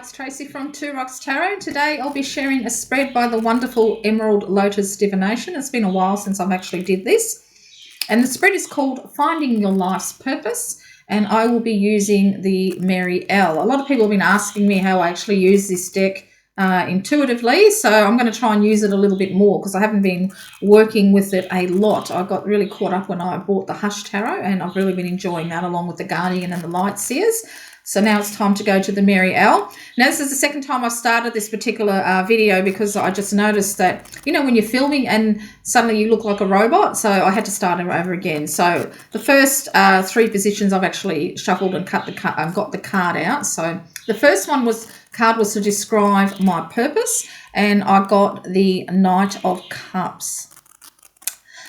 It's Tracy from Two Rocks Tarot. Today I'll be sharing a spread by the wonderful Emerald Lotus Divination. It's been a while since I've actually did this. And the spread is called Finding Your Life's Purpose. And I will be using the Mary L. A lot of people have been asking me how I actually use this deck intuitively. So I'm going to try and use it a little bit more because I haven't been working with it a lot. I got really caught up when I bought the Hush Tarot, and I've really been enjoying that along with the Guardian and the Light Seers. So now it's time to go to the Mary L. Now this is the second time I've started this particular video because I just noticed that, you know, when you're filming and suddenly you look like a robot, so I had to start it over again. So the first three positions I've actually shuffled and got the card out. So the first card was to describe my purpose, and I got the Knight of Cups.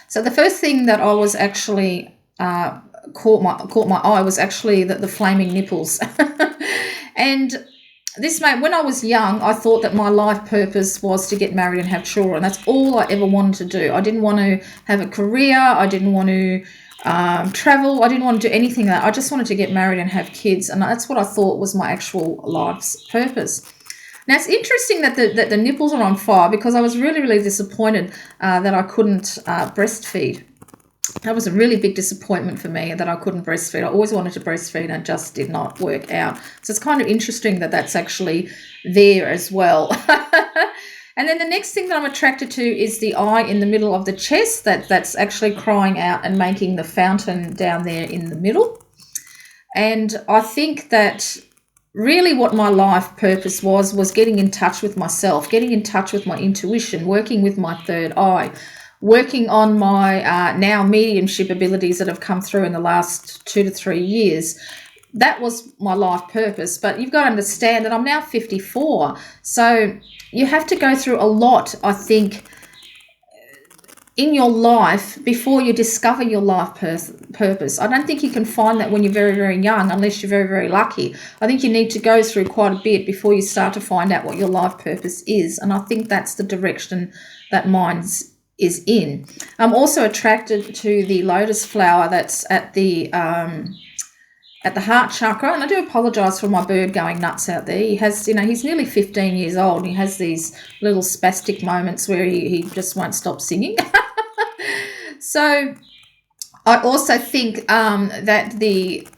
So the first thing that I was actually caught my eye was actually the flaming nipples. And this when I was young, I thought that my life purpose was to get married and have children. That's all I ever wanted to do. I didn't want to have a career. I didn't want to travel. I didn't want to do anything like that. I just wanted to get married and have kids, and that's what I thought was my actual life's purpose. Now, it's interesting that the nipples are on fire because I was really, really disappointed that I couldn't breastfeed. That was a really big disappointment for me that I couldn't breastfeed. I always wanted to breastfeed and it just did not work out. So it's kind of interesting that that's actually there as well. And then the next thing that I'm attracted to is the eye in the middle of the chest that's actually crying out and making the fountain down there in the middle. And I think that really what my life purpose was getting in touch with myself, getting in touch with my intuition, working with my third eye, working on my now mediumship abilities that have come through in the last 2 to 3 years. That was my life purpose. But you've got to understand that I'm now 54. So you have to go through a lot, I think, in your life before you discover your life purpose. I don't think you can find that when you're very, very young unless you're very, very lucky. I think you need to go through quite a bit before you start to find out what your life purpose is. And I think that's the direction that mine's is in. I'm also attracted to the lotus flower that's at the heart chakra, and I do apologize for my bird going nuts out there. He has, he's nearly 15 years old, and he has these little spastic moments where he just won't stop singing. So I also think that the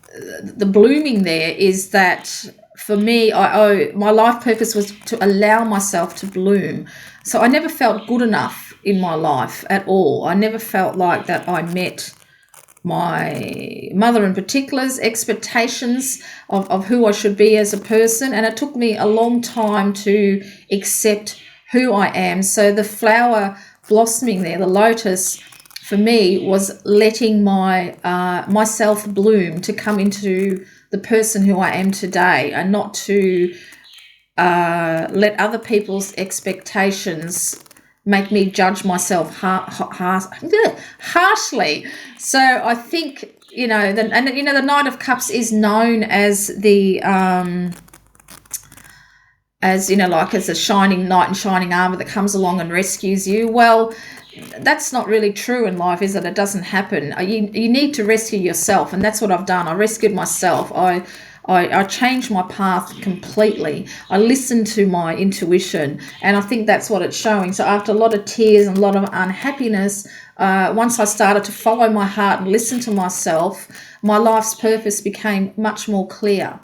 blooming there is that for me, my life purpose was to allow myself to bloom. So I never felt good enough in my life at all. I never felt like that I met my mother in particular's expectations of who I should be as a person. And it took me a long time to accept who I am. So the flower blossoming there, the lotus, for me was letting myself bloom to come into the person who I am today, and not to let other people's expectations make me judge myself harshly. So I think, the Knight of Cups is known as the as a shining knight and shining armor that comes along and rescues you. Well, that's not really true in life, is it? It doesn't happen. You need to rescue yourself, and that's what I've done. I rescued myself. I changed my path completely. I listened to my intuition, and I think that's what it's showing. So after a lot of tears and a lot of unhappiness, once I started to follow my heart and listen to myself, my life's purpose became much more clear.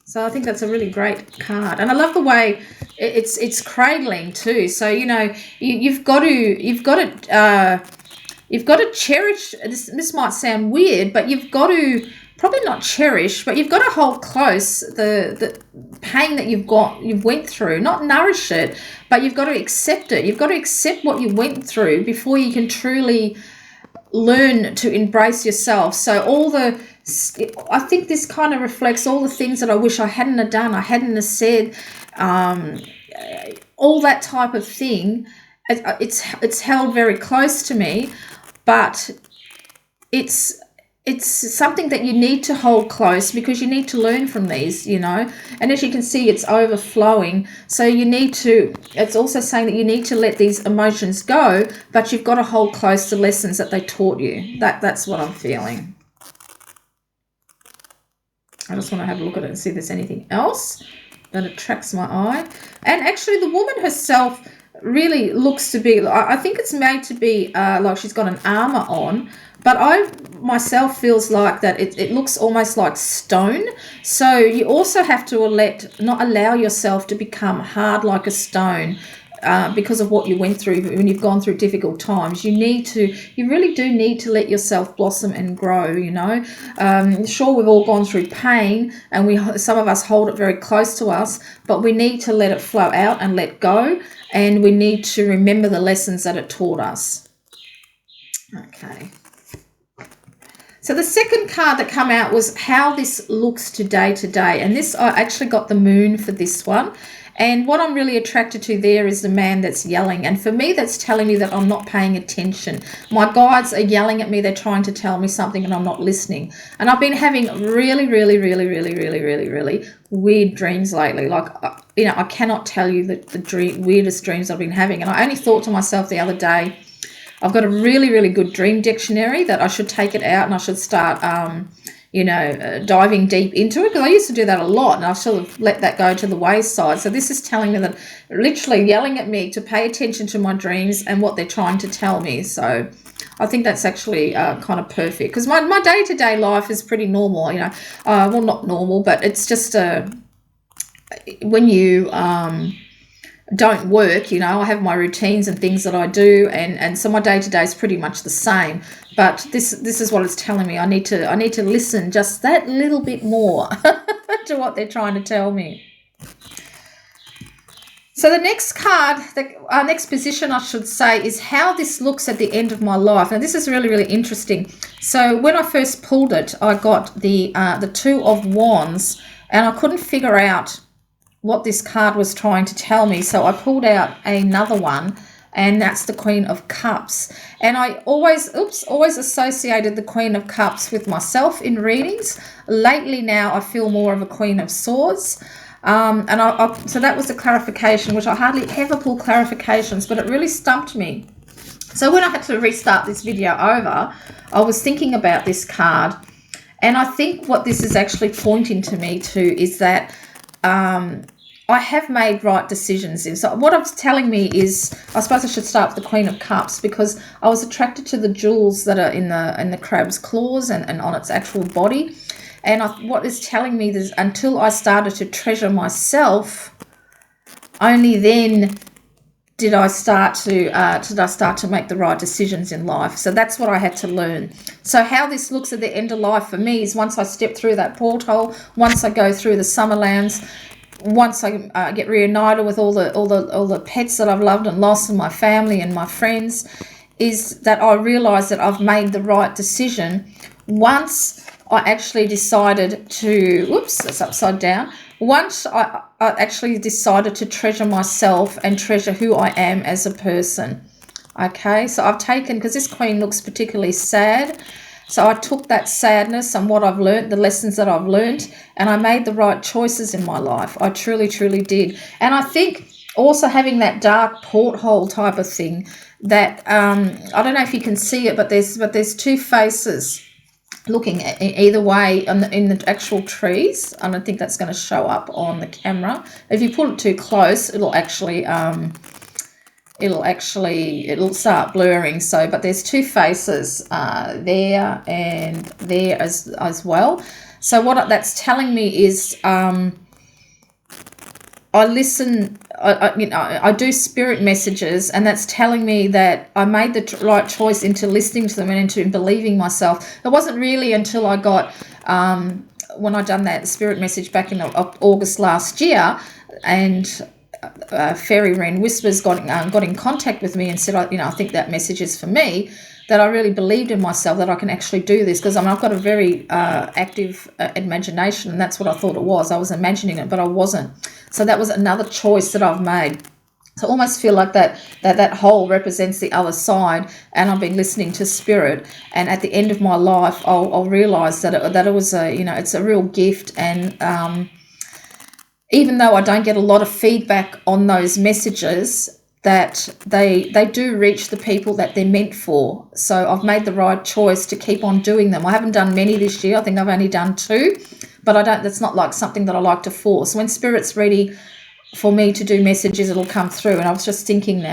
So I think that's a really great card, and I love the way it's cradling too. So you've got to cherish. This might sound weird, but you've got to probably not cherish, but you've got to hold close the pain that you went through, not nourish it, but you've got to accept it. You've got to accept what you went through before you can truly learn to embrace yourself. So I think this kind of reflects all the things that I wish I hadn't have done, I hadn't have said, all that type of thing. It's held very close to me, but it's something that you need to hold close because you need to learn from these, and as you can see, it's overflowing. So it's also saying that you need to let these emotions go, but you've got to hold close the lessons that they taught you. That's what I'm feeling. I just want to have a look at it and see if there's anything else. that attracts my eye. And actually the woman herself really looks to be, I think it's made to be like she's got an armor on, but I myself feels like that it looks almost like stone. So you also have to not allow yourself to become hard like a stone. Because of what you went through when you've gone through difficult times, you really do need to let yourself blossom and grow, you know. Sure, we've all gone through pain, and some of us hold it very close to us, but we need to let it flow out and let go, and we need to remember the lessons that it taught us. Okay. So the second card that came out was how this looks today, and this, I actually got the moon for this one. And what I'm really attracted to there is the man that's yelling. And for me, that's telling me that I'm not paying attention. My guides are yelling at me. They're trying to tell me something and I'm not listening. And I've been having really weird dreams lately. Like, you know, I cannot tell you the weirdest dreams I've been having. And I only thought to myself the other day, I've got a really good dream dictionary that I should take it out and I should start diving deep into it, because I used to do that a lot and I sort of let that go to the wayside. So this is telling me that, literally yelling at me to pay attention to my dreams and what they're trying to tell me. So I think that's actually kind of perfect, because my day-to-day life is pretty normal, you know. Well, not normal, but it's just when you don't work, you know, I have my routines and things that I do, and so my day-to-day is pretty much the same. But this is what it's telling me. I need to listen just that little bit more to what they're trying to tell me. So the next card, our next position, I should say, is how this looks at the end of my life. Now this is really interesting. So when I first pulled it, I got the Two of Wands, and I couldn't figure out what this card was trying to tell me. So I pulled out another one, and that's the Queen of Cups. And I always associated the Queen of Cups with myself in readings. Lately now I feel more of a Queen of Swords. So that was the clarification, which I hardly ever pull clarifications, but it really stumped me. So when I had to restart this video over, I was thinking about this card, and I think what this is actually pointing to me to is that I have made right decisions. So what it's telling me is, I suppose I should start with the Queen of Cups, because I was attracted to the jewels that are in the crab's claws and on its actual body. And what it's telling me is, until I started to treasure myself, only then did I start to make the right decisions in life. So that's what I had to learn. So how this looks at the end of life for me is, once I step through that porthole, once I go through the Summerlands, once I get reunited with all the pets that I've loved and lost, and my family and my friends, is that I realise that I've made the right decision once I actually decided to, whoops, that's upside down. Once I actually decided to treasure myself and treasure who I am as a person. Okay, so I've taken, because this Queen looks particularly sad, so I took that sadness and what I've learned, the lessons that I've learned, and I made the right choices in my life. I truly did. And I think also having that dark porthole type of thing, that I don't know if you can see it, but there's two faces looking either way in the actual trees. I don't think that's going to show up on the camera. If you pull it too close, it'll start blurring. So, but there's two faces there and there as well. So what that's telling me is, I listen. I do spirit messages, and that's telling me that I made the right choice into listening to them and into believing myself. It wasn't really until I got when I done that spirit message back in August last year, and Fairy Wren Whispers got in contact with me and said, I think that message is for me, that I really believed in myself, that I can actually do this, because I've got a very active imagination, and that's what I thought it was. I was imagining it, but I wasn't. So that was another choice that I've made. So I almost feel like that hole represents the other side, and I've been listening to spirit, and at the end of my life, I'll realise that it was it's a real gift. And even though I don't get a lot of feedback on those messages, that they do reach the people that they're meant for. So I've made the right choice to keep on doing them. I haven't done many this year. I think I've only done 2, but I don't, that's not like something that I like to force. When Spirit's ready for me to do messages, it'll come through. And I was just thinking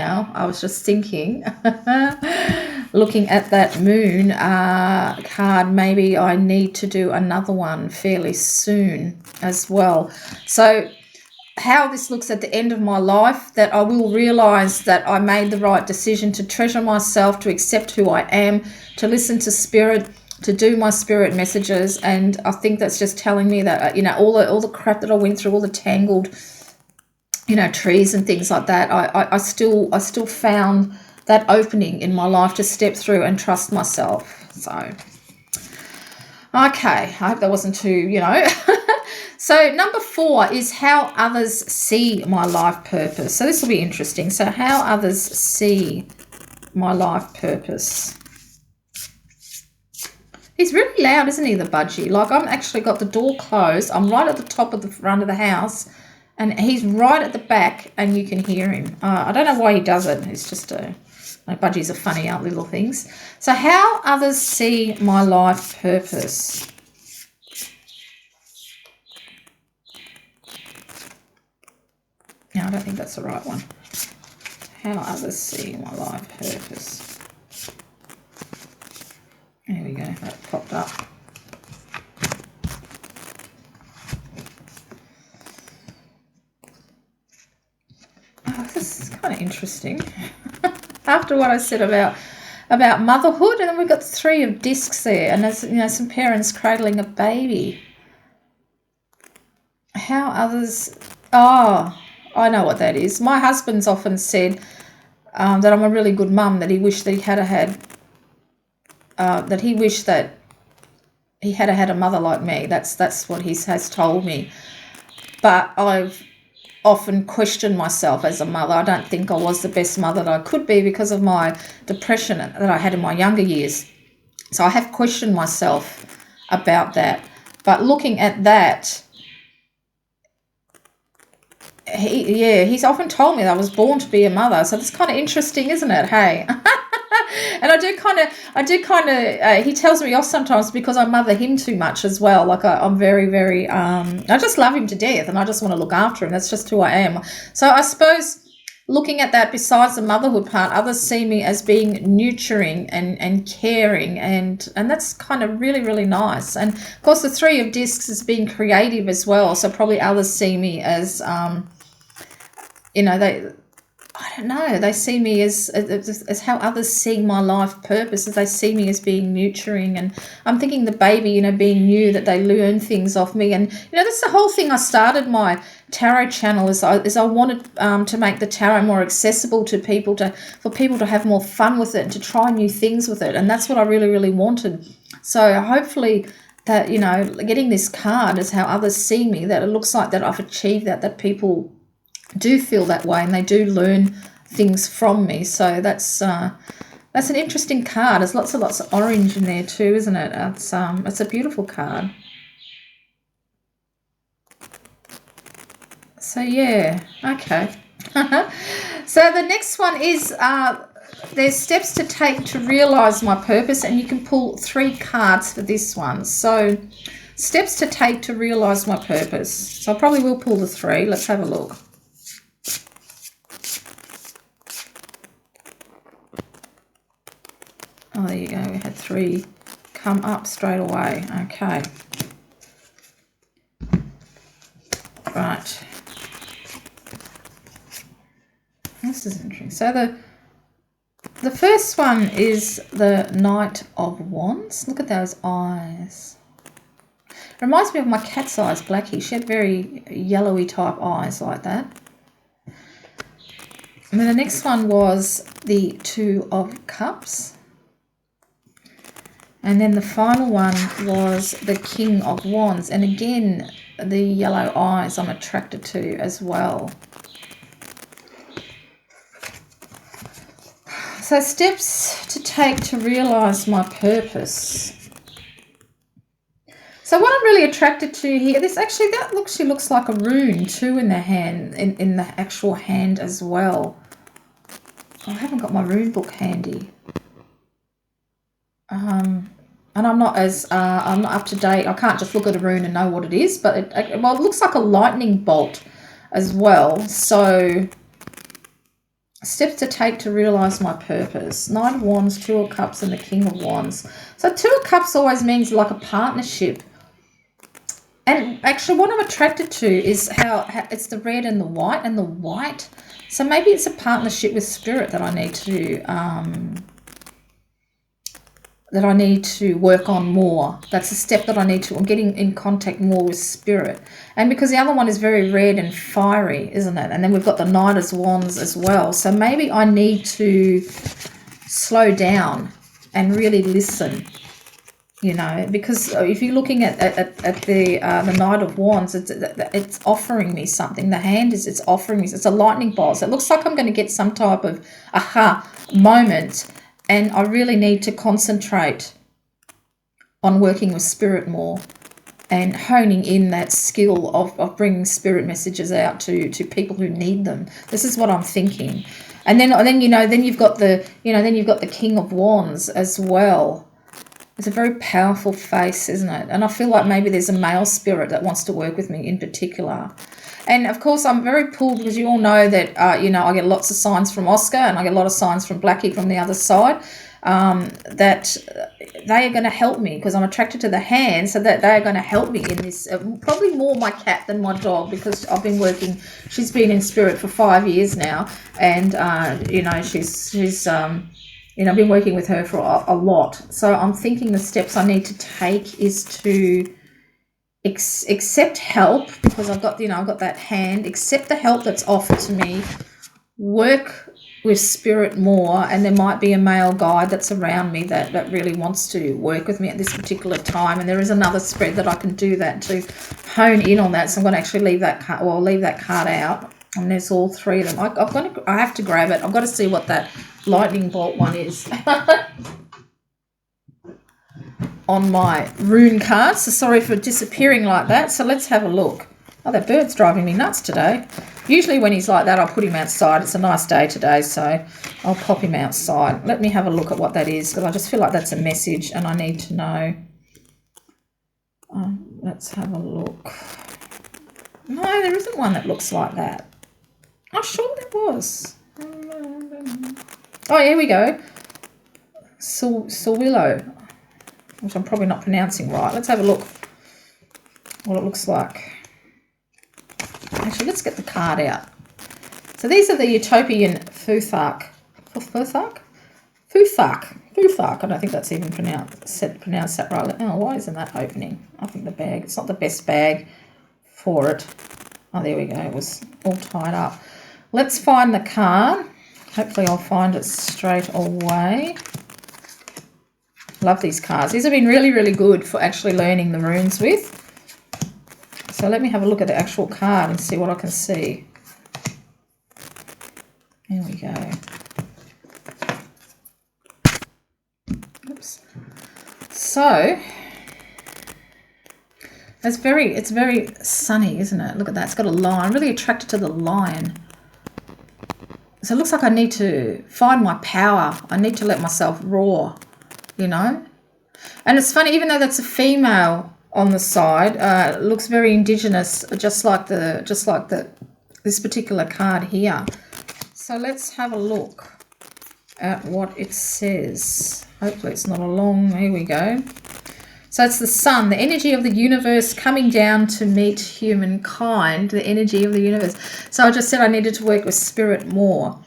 looking at that moon card, maybe I need to do another one fairly soon as well. So how this looks at the end of my life, that I will realize that I made the right decision to treasure myself, to accept who I am, to listen to Spirit, to do my Spirit messages. And I think that's just telling me that, you know, all the crap that I went through, all the tangled, you know, trees and things like that, I still found that opening in my life to step through and trust myself. So, okay, I hope that wasn't too, you know. So number 4 is how others see my life purpose. So this will be interesting. So how others see my life purpose. He's really loud, isn't he, the budgie? Like, I've actually got the door closed. I'm right at the top of the front of the house, and he's right at the back, and you can hear him. I don't know why he does it. It's just budgies are funny little things. So how others see my life purpose. No, I don't think that's the right one. How others see my life purpose. There we go. That popped up. Oh, this is kind of interesting. After what I said about motherhood, and then we've got 3 of discs there, and there's, you know, some parents cradling a baby. How others... Oh, I know what that is. My husband's often said that I'm a really good mum, that he wished that he had that he wished that he had had a mother like me. That's what he has told me. But I've often questioned myself as a mother. I don't think I was the best mother that I could be because of my depression that I had in my younger years. So I have questioned myself about that. But looking at that, he's often told me that I was born to be a mother. So that's kind of interesting, isn't it? Hey. And I do kind of, he tells me off sometimes because I mother him too much as well. Like I'm very, very, I just love him to death, and I just want to look after him. That's just who I am. So I suppose looking at that, besides the motherhood part, others see me as being nurturing and caring, and that's kind of really, really nice. And of course the 3 of discs is being creative as well. So probably others see me as, you know, I don't know, they see me as how others see my life purpose, as they see me as being nurturing. And I'm thinking the baby, you know, being new, that they learn things off me. And, you know, that's the whole thing I started my tarot channel, is I wanted to make the tarot more accessible to people, for people to have more fun with it and to try new things with it. And that's what I really, really wanted. So hopefully that, you know, getting this card is how others see me, that it looks like that I've achieved that people do feel that way and they do learn things from me. So that's an interesting card. There's lots of orange in there too, isn't it? It's a beautiful card. So yeah, okay. So the next one is there's steps to take to realize my purpose, and you can pull 3 cards for this one. So steps to take to realize my purpose. So I probably will pull the 3. Let's have a look. Oh, there you go. We had 3 come up straight away. Okay. Right. This is interesting. So the first one is the Knight of Wands. Look at those eyes. Reminds me of my cat's eyes, Blackie. She had very yellowy type eyes like that. And then the next one was the 2 of Cups. And then the final one was the King of Wands. And again, the yellow eyes I'm attracted to as well. So steps to take to realise my purpose. So what I'm really attracted to here, she looks like a rune too in the hand, in the actual hand as well. I haven't got my rune book handy. and I'm not up to date. I can't just look at a rune and know what it is, but it looks like a lightning bolt as well. So steps to take to realize my purpose. Knight of Wands, Two of Cups, and the King of Wands. So Two of Cups always means like a partnership. And actually what I'm attracted to is how it's the red and the white. So maybe it's a partnership with spirit that I need to work on more. That's a step that I'm getting in contact more with spirit. And because the other one is very red and fiery, isn't it? And then we've got the Knight of Wands as well. So maybe I need to slow down and really listen, you know, because if you're looking at the Knight of Wands, it's offering me something. The hand it's offering me, it's a lightning bolt. So it looks like I'm going to get some type of aha moment. And I really need to concentrate on working with spirit more and honing in that skill of bringing spirit messages out to people who need them. This is what I'm thinking. And then you've got the King of Wands as well. It's a very powerful face, isn't it? And I feel like maybe there's a male spirit that wants to work with me in particular. And, of course, I'm very pulled because you all know that, I get lots of signs from Oscar and I get a lot of signs from Blackie from the other side, that they are going to help me because I'm attracted to the hand, so that they are going to help me in this. Probably more my cat than my dog, because she's been in spirit for 5 years now. And, she's I've been working with her for a lot. So I'm thinking the steps I need to take is to accept help, because I've got that hand, accept the help that's offered to me, work with spirit more, and there might be a male guide that's around me that really wants to work with me at this particular time. And there is another spread that I can do that to hone in on that. So I'm going to actually leave that card out. And there's all three of them. I have to grab it. I've got to see what that lightning bolt one is. On my rune cards, so sorry for disappearing like that. So let's have a look. Oh, that bird's driving me nuts today. Usually when he's like that, I'll put him outside. It's a nice day today, so I'll pop him outside. Let me have a look at what that is, because I just feel like that's a message and I need to know. Let's have a look. No, there isn't one that looks like that. I'm sure there was. Oh, here we go. Sawillow, which I'm probably not pronouncing right. Let's have a look what it looks like. Actually, let's get the card out. So these are the Utopian Futhak. Futhak? I don't think that's even pronounced that right. Oh, why isn't that opening? I think the bag, it's not the best bag for it. Oh, there we go. It was all tied up. Let's find the card. Hopefully I'll find it straight away. Love these cards. These have been really, really good for actually learning the runes with. So let me have a look at the actual card and see what I can see. There we go. Oops. So it's very sunny, isn't it? Look at that. It's got a lion. I'm really attracted to the lion. So it looks like I need to find my power. I need to let myself roar, you know. And it's funny, even though that's a female on the side, it looks very indigenous, just like this particular card here. So let's have a look at what it says. Hopefully it's not a long, here we go. So it's the sun, the energy of the universe coming down to meet humankind, the energy of the universe. So I just said I needed to work with spirit more.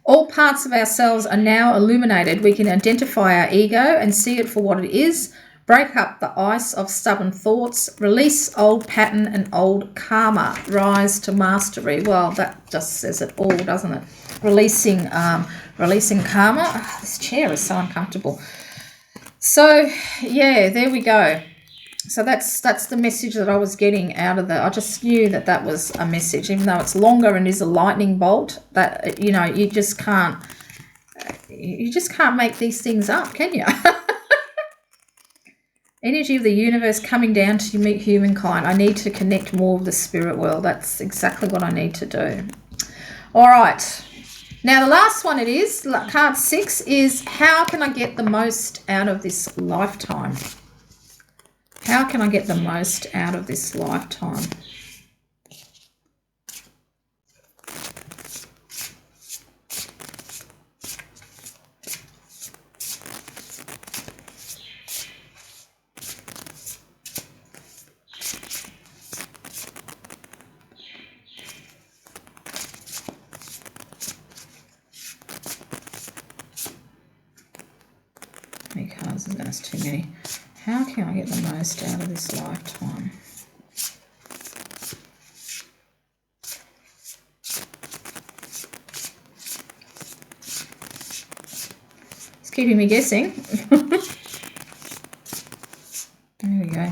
All parts of ourselves are now illuminated. We can identify our ego and see it for what it is. Break up the ice of stubborn thoughts. Release old pattern and old karma. Rise to mastery. Well, that just says it all, doesn't it? Releasing karma. Oh, this chair is so uncomfortable. So, yeah, there we go. So that's the message that I was getting out of I just knew that was a message, even though it's longer and is a lightning bolt. That, you know, you just can't make these things up, can you? Energy of the universe coming down to meet humankind. I need to connect more with the spirit world. That's exactly what I need to do. All right. Now, the last one card 6 is, how can I get the most out of this lifetime? How can I get the most out of this lifetime? How many cards? That's too many. How can I get the most out of this lifetime? It's keeping me guessing. There we go.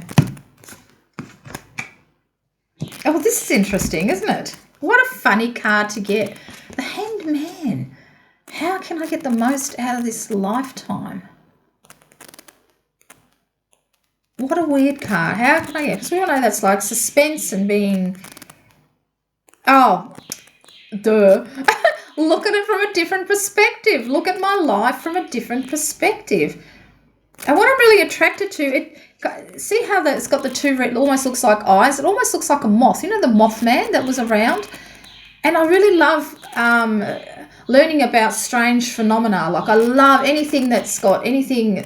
Oh, this is interesting, isn't it? What a funny card to get. The Hanged Man. How can I get the most out of this lifetime? What a weird card. How can I get? Because we all know that's like suspense and being... Oh, duh. Look at it from a different perspective. Look at my life from a different perspective. And what I'm really attracted to, see how it's got the two red, it almost looks like eyes. It almost looks like a moth. You know the Mothman that was around? And I really love learning about strange phenomena. Like I love anything that's got anything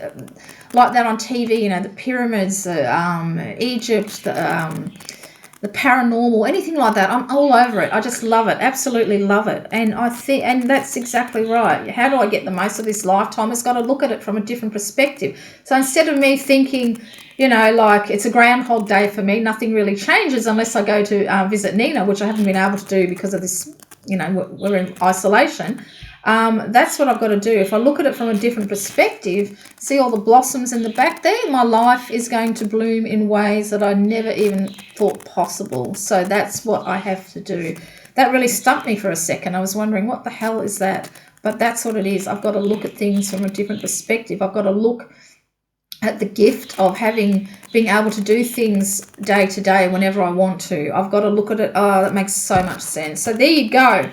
like that on TV, you know, the pyramids, Egypt, the paranormal, anything like that. I'm all over it. I just love it. Absolutely love it. And and that's exactly right. How do I get the most of this lifetime? It's got to look at it from a different perspective. So instead of me thinking, you know, like it's a Groundhog Day for me, nothing really changes unless I go to visit Nina, which I haven't been able to do because of this, you know, we're in isolation. That's what I've got to do. If I look at it from a different perspective, see all the blossoms in the back there, my life is going to bloom in ways that I never even thought possible. So that's what I have to do. That really stumped me for a second. I was wondering, what the hell is that? But that's what it is. I've got to look at things from a different perspective. I've got to look at the gift of being able to do things day to day whenever I want to. I've got to look at it. Oh, that makes so much sense. So there you go.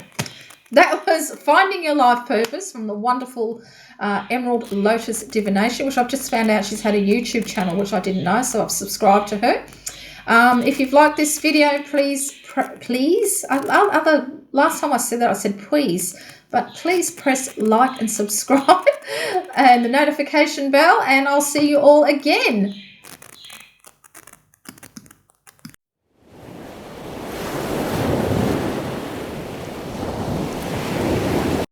That was Finding Your Life Purpose from the wonderful Emerald Lotus Divination, which I've just found out she's had a YouTube channel, which I didn't know, so I've subscribed to her. If you've liked this video, please, last time I said that I said please, but please press like and subscribe and the notification bell, and I'll see you all again